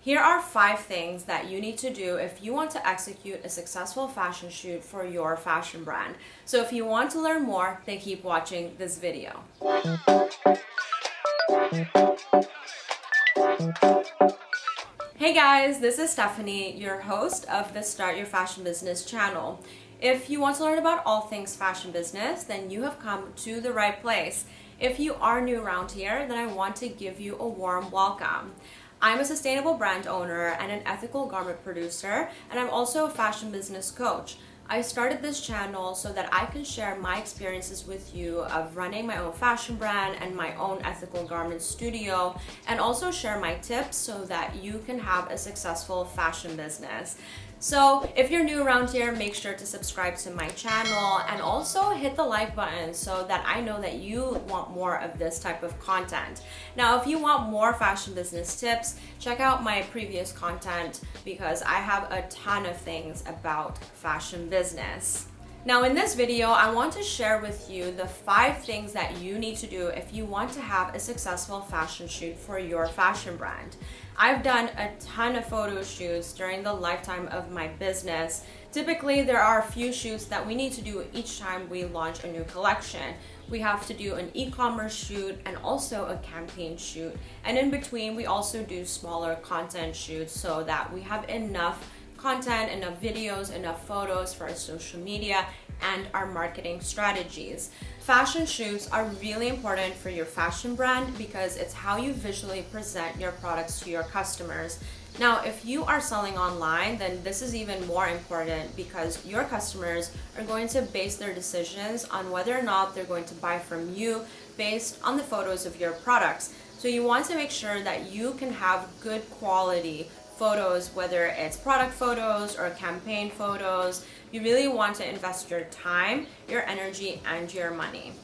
Here are 5 things that you need to do if you want to execute a successful fashion shoot for your fashion brand. So if you want to learn more, then keep watching this video. Hey guys, this is Stephanie, your host of the Start Your Fashion Business channel. If you want to learn about all things fashion business, then you have come to the right place. If you are new around here, then I want to give you a warm welcome. I'm a sustainable brand owner and an ethical garment producer, and I'm also a fashion business coach. I started this channel so that I can share my experiences with you of running my own fashion brand and my own ethical garment studio, and also share my tips so that you can have a successful fashion business. So if you're new around here, make sure to subscribe to my channel and also hit the like button so that I know that you want more of this type of content. Now, if you want more fashion business tips, check out my previous content because I have a ton of things about fashion business. Now in this video, I want to share with you the 5 things that you need to do if you want to have a successful fashion shoot for your fashion brand. I've done a ton of photo shoots during the lifetime of my business. Typically, there are a few shoots that we need to do each time we launch a new collection. We have to do an e-commerce shoot and also a campaign shoot. And in between, we also do smaller content shoots so that we have enough content, enough videos, enough photos for our social media and our marketing strategies. Fashion shoots are really important for your fashion brand because it's how you visually present your products to your customers. Now, if you are selling online, then this is even more important because your customers are going to base their decisions on whether or not they're going to buy from you based on the photos of your products. So you want to make sure that you can have good quality photos, whether it's product photos or campaign photos. You really want to invest your time, your energy, and your money.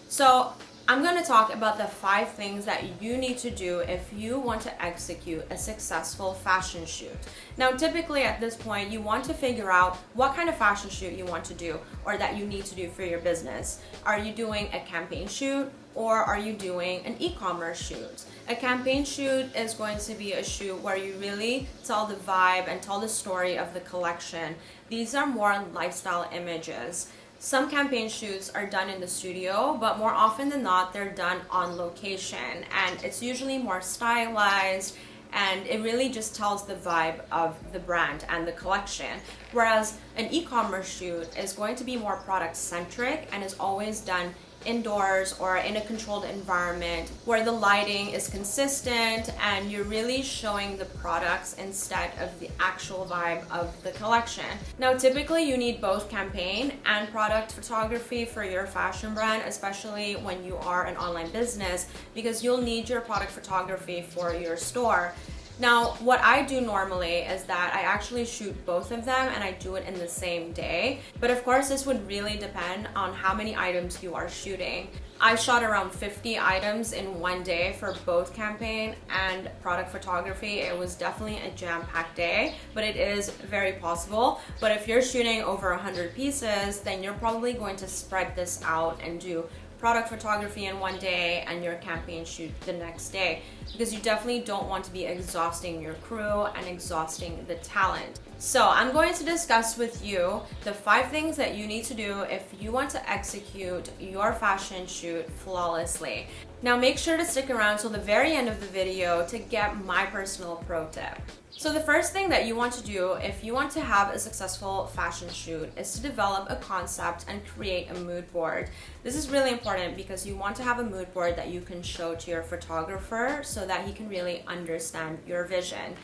So I'm going to talk about the 5 things that you need to do if you want to execute a successful fashion shoot. Now, typically at this point, you want to figure out what kind of fashion shoot you want to do or that you need to do for your business. Are you doing a campaign shoot or are you doing an e-commerce shoot? A campaign shoot is going to be a shoot where you really tell the vibe and tell the story of the collection. These are more lifestyle images. Some campaign shoots are done in the studio, but more often than not, they're done on location, and it's usually more stylized, and it really just tells the vibe of the brand and the collection. Whereas an e-commerce shoot is going to be more product-centric and is always done indoors or in a controlled environment where the lighting is consistent and you're really showing the products instead of the actual vibe of the collection. Now, typically you need both campaign and product photography for your fashion brand, especially when you are an online business, because you'll need your product photography for your store. Now, what I do normally is that I actually shoot both of them and I do it in the same day. But of course, this would really depend on how many items you are shooting. I shot around 50 items in one day for both campaign and product photography. It was definitely a jam-packed day, but it is very possible. But if you're shooting over 100 pieces, then you're probably going to spread this out and do product photography in one day and your campaign shoot the next day, because you definitely don't want to be exhausting your crew and exhausting the talent. So I'm going to discuss with you the 5 things that you need to do if you want to execute your fashion shoot flawlessly. Now make sure to stick around till the very end of the video to get my personal pro tip. So the first thing that you want to do if you want to have a successful fashion shoot is to develop a concept and create a mood board. This is really important because you want to have a mood board that you can show to your photographer so that he can really understand your vision.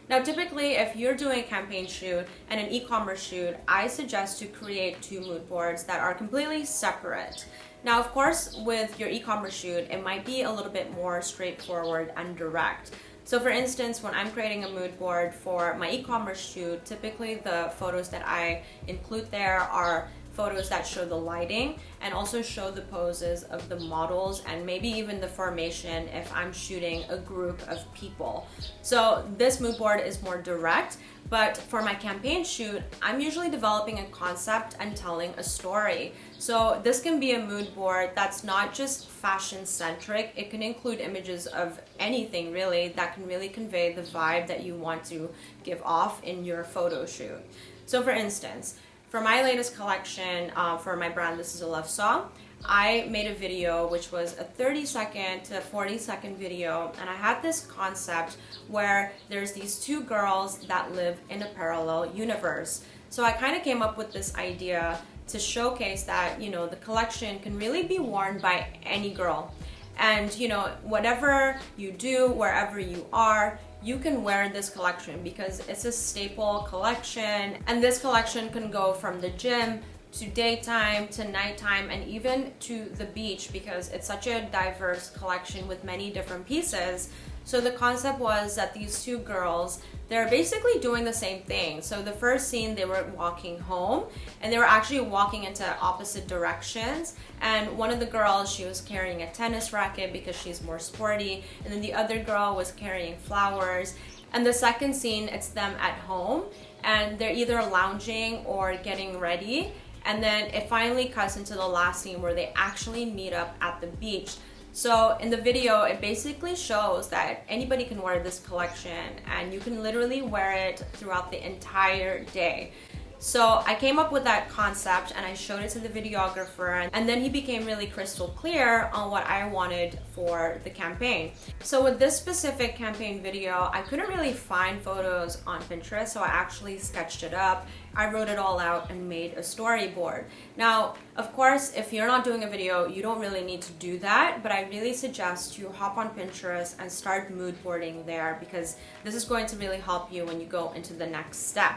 Now, typically, if you're doing a campaign shoot and an e-commerce shoot, I suggest to create 2 mood boards that are completely separate. Now, of course, with your e-commerce shoot, it might be a little bit more straightforward and direct. So for instance, when I'm creating a mood board for my e-commerce shoot, typically the photos that I include there are photos that show the lighting and also show the poses of the models and maybe even the formation if I'm shooting a group of people. So this mood board is more direct, but for my campaign shoot, I'm usually developing a concept and telling a story. So this can be a mood board that's not just fashion centric. It can include images of anything really that can really convey the vibe that you want to give off in your photo shoot. So for instance, for my latest collection for my brand, This Is a Love Song, I made a video which was a 30-second to 40-second video, and I had this concept where there's these two girls that live in a parallel universe. So I kind of came up with this idea to showcase that, you know, the collection can really be worn by any girl. And, you know, whatever you do, wherever you are, you can wear this collection because it's a staple collection. And this collection can go from the gym to daytime to nighttime and even to the beach because it's such a diverse collection with many different pieces. So the concept was that these two girls, they're basically doing the same thing. So the first scene, they were walking home and they were actually walking into opposite directions. And one of the girls, she was carrying a tennis racket because she's more sporty. And then the other girl was carrying flowers. And the second scene, it's them at home and they're either lounging or getting ready. And then it finally cuts into the last scene where they actually meet up at the beach. So in the video, it basically shows that anybody can wear this collection and you can literally wear it throughout the entire day. So I came up with that concept and I showed it to the videographer, and then he became really crystal clear on what I wanted for the campaign. So with this specific campaign video, I couldn't really find photos on Pinterest, so I actually sketched it up. I wrote it all out and made a storyboard. Now, of course, if you're not doing a video, you don't really need to do that, but I really suggest you hop on Pinterest and start mood boarding there because this is going to really help you when you go into the next step.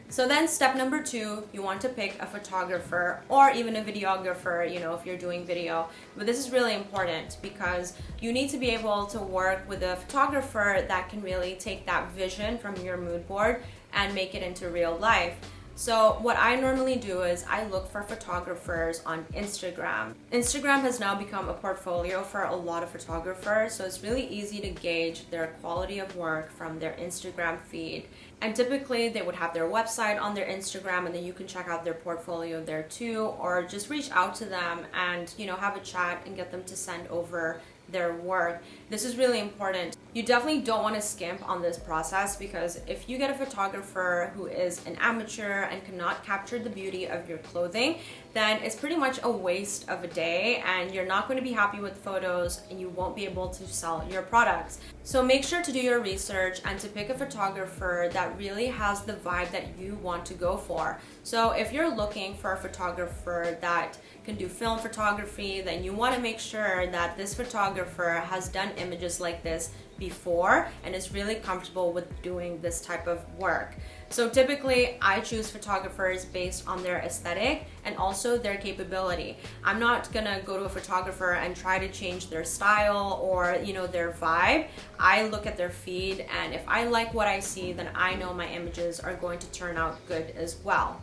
So then step number 2, you want to pick a photographer or even a videographer, you know, if you're doing video. But this is really important because you need to be able to work with a photographer that can really take that vision from your mood board and make it into real life. So what I normally do is I look for photographers on Instagram. Instagram has now become a portfolio for a lot of photographers, so it's really easy to gauge their quality of work from their Instagram feed. And typically they would have their website on their Instagram, and then you can check out their portfolio there too, or just reach out to them and, you know, have a chat and get them to send over their work. This is really important. You definitely don't want to skimp on this process because if you get a photographer who is an amateur and cannot capture the beauty of your clothing, then it's pretty much a waste of a day and you're not going to be happy with photos and you won't be able to sell your products. So make sure to do your research and to pick a photographer that really has the vibe that you want to go for. So if you're looking for a photographer that can do film photography, then you want to make sure that this photographer has done images like this before and is really comfortable with doing this type of work. So typically I choose photographers based on their aesthetic and also their capability. I'm not gonna go to a photographer and try to change their style or, you know, their vibe. I look at their feed, and if I like what I see, then I know my images are going to turn out good as well.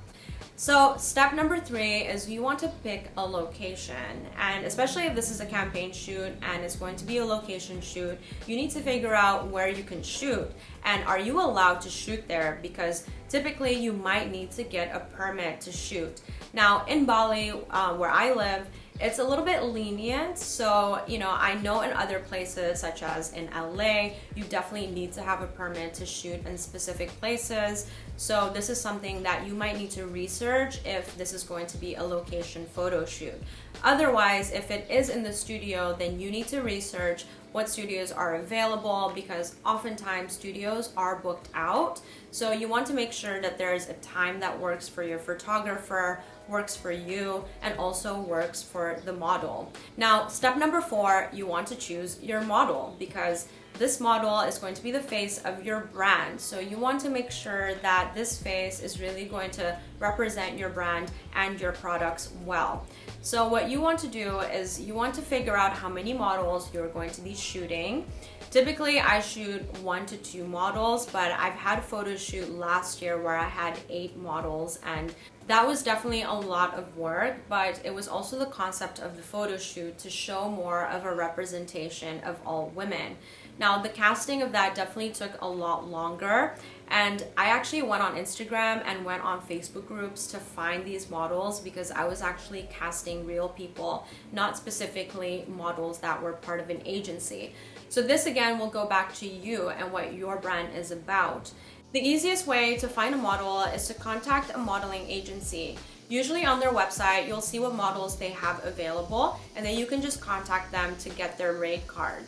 So step number 3 is you want to pick a location, and especially if this is a campaign shoot and it's going to be a location shoot, you need to figure out where you can shoot and are you allowed to shoot there, because typically you might need to get a permit to shoot. Now in Bali, where I live, it's a little bit lenient, so you know, I know in other places such as in LA, you definitely need to have a permit to shoot in specific places. So this is something that you might need to research if this is going to be a location photo shoot. Otherwise, if it is in the studio, then you need to research what studios are available, because oftentimes studios are booked out. So you want to make sure that there's a time that works for your photographer, works for you, and also works for the model. Now, step number 4, you want to choose your model, because this model is going to be the face of your brand. So you want to make sure that this face is really going to represent your brand and your products well. So what you want to do is you want to figure out how many models you're going to be shooting. Typically, I shoot 1 to 2 models, but I've had a photo shoot last year where I had 8 models, and that was definitely a lot of work, but it was also the concept of the photo shoot to show more of a representation of all women. Now, the casting of that definitely took a lot longer, and I actually went on Instagram and went on Facebook groups to find these models because I was actually casting real people, not specifically models that were part of an agency. So this again will go back to you and what your brand is about. The easiest way to find a model is to contact a modeling agency. Usually on their website, you'll see what models they have available, and then you can just contact them to get their rate card.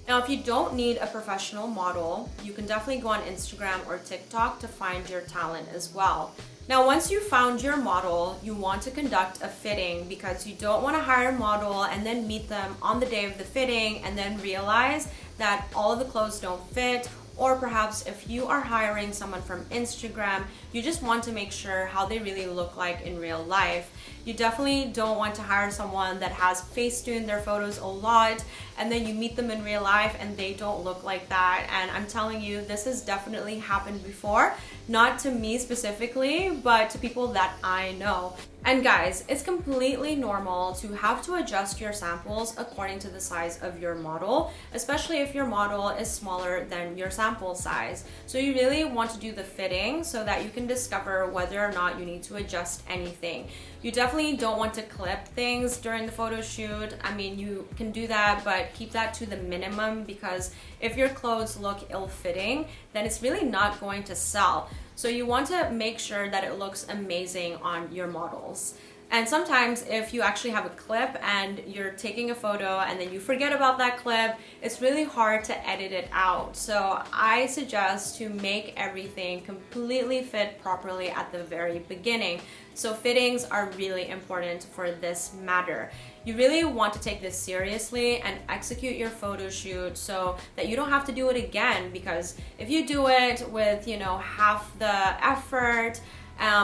Now, if you don't need a professional model, you can definitely go on Instagram or TikTok to find your talent as well. Now, once you've found your model, you want to conduct a fitting because you don't want to hire a model and then meet them on the day of the fitting and then realize that all of the clothes don't fit. Or perhaps if you are hiring someone from Instagram, you just want to make sure how they really look like in real life. You definitely don't want to hire someone that has Facetune their photos a lot and then you meet them in real life and they don't look like that. And I'm telling you, this has definitely happened before, not to me specifically, but to people that I know. And guys, it's completely normal to have to adjust your samples according to the size of your model, especially if your model is smaller than your sample size. So you really want to do the fitting so that you can discover whether or not you need to adjust anything. You definitely don't want to clip things during the photo shoot. I mean, you can do that, but keep that to the minimum because if your clothes look ill-fitting, then it's really not going to sell. So you want to make sure that it looks amazing on your models. And sometimes if you actually have a clip and you're taking a photo and then you forget about that clip, it's really hard to edit it out. So I suggest to make everything completely fit properly at the very beginning. So fittings are really important for this matter. You really want to take this seriously and execute your photo shoot so that you don't have to do it again, because if you do it with, half the effort,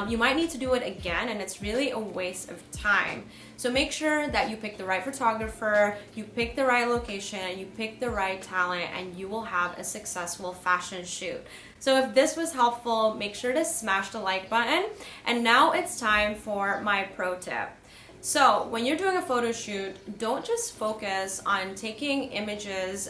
you might need to do it again and it's really a waste of time. So make sure that you pick the right photographer, you pick the right location, you pick the right talent, and you will have a successful fashion shoot. So if this was helpful, make sure to smash the like button. And now it's time for my pro tip. So when you're doing a photo shoot, don't just focus on taking images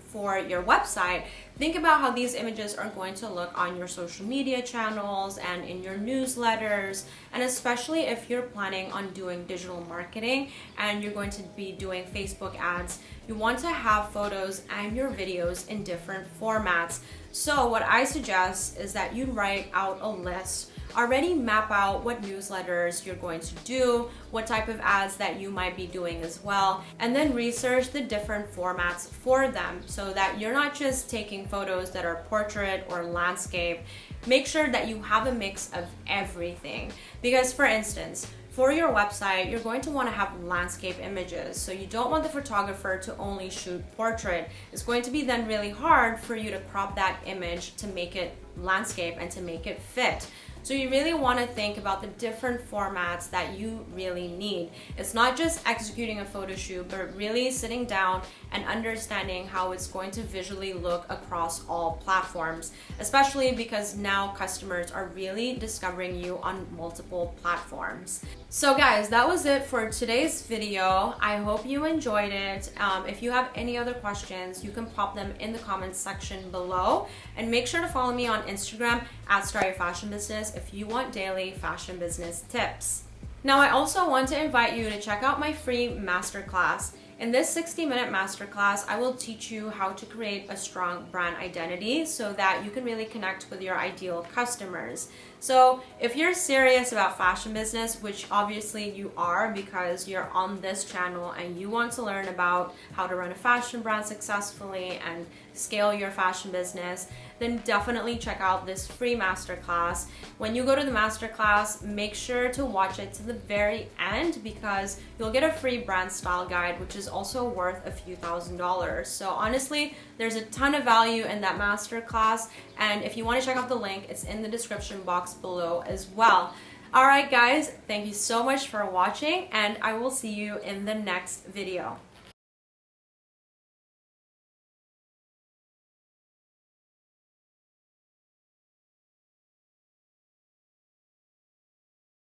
for your website. Think about how these images are going to look on your social media channels and in your newsletters, and especially if you're planning on doing digital marketing and you're going to be doing Facebook ads, you want to have photos and your videos in different formats. So what I suggest is that you write out a list. Already map out what newsletters you're going to do, what type of ads that you might be doing as well, and then research the different formats for them so that you're not just taking photos that are portrait or landscape. Make sure that you have a mix of everything. Because for instance, for your website, you're going to want to have landscape images. So you don't want the photographer to only shoot portrait. It's going to be then really hard for you to crop that image to make it landscape and to make it fit. So you really want to think about the different formats that you really need. It's not just executing a photo shoot, but really sitting down and understanding how it's going to visually look across all platforms, especially because now customers are really discovering you on multiple platforms. So guys, that was it for today's video. I hope you enjoyed it. If you have any other questions, you can pop them in the comments section below, and make sure to follow me on Instagram at Start Your Fashion Business if you want daily fashion business tips. Now, I also want to invite you to check out my free masterclass. In this 60-minute masterclass, I will teach you how to create a strong brand identity so that you can really connect with your ideal customers. So if you're serious about fashion business, which obviously you are because you're on this channel and you want to learn about how to run a fashion brand successfully and scale your fashion business, then definitely check out this free masterclass. When you go to the masterclass, make sure to watch it to the very end because you'll get a free brand style guide, which is also worth a few $1,000s. So honestly, there's a ton of value in that masterclass, and if you want to check out the link, it's in the description box below as well. Alright guys, thank you so much for watching, and I will see you in the next video.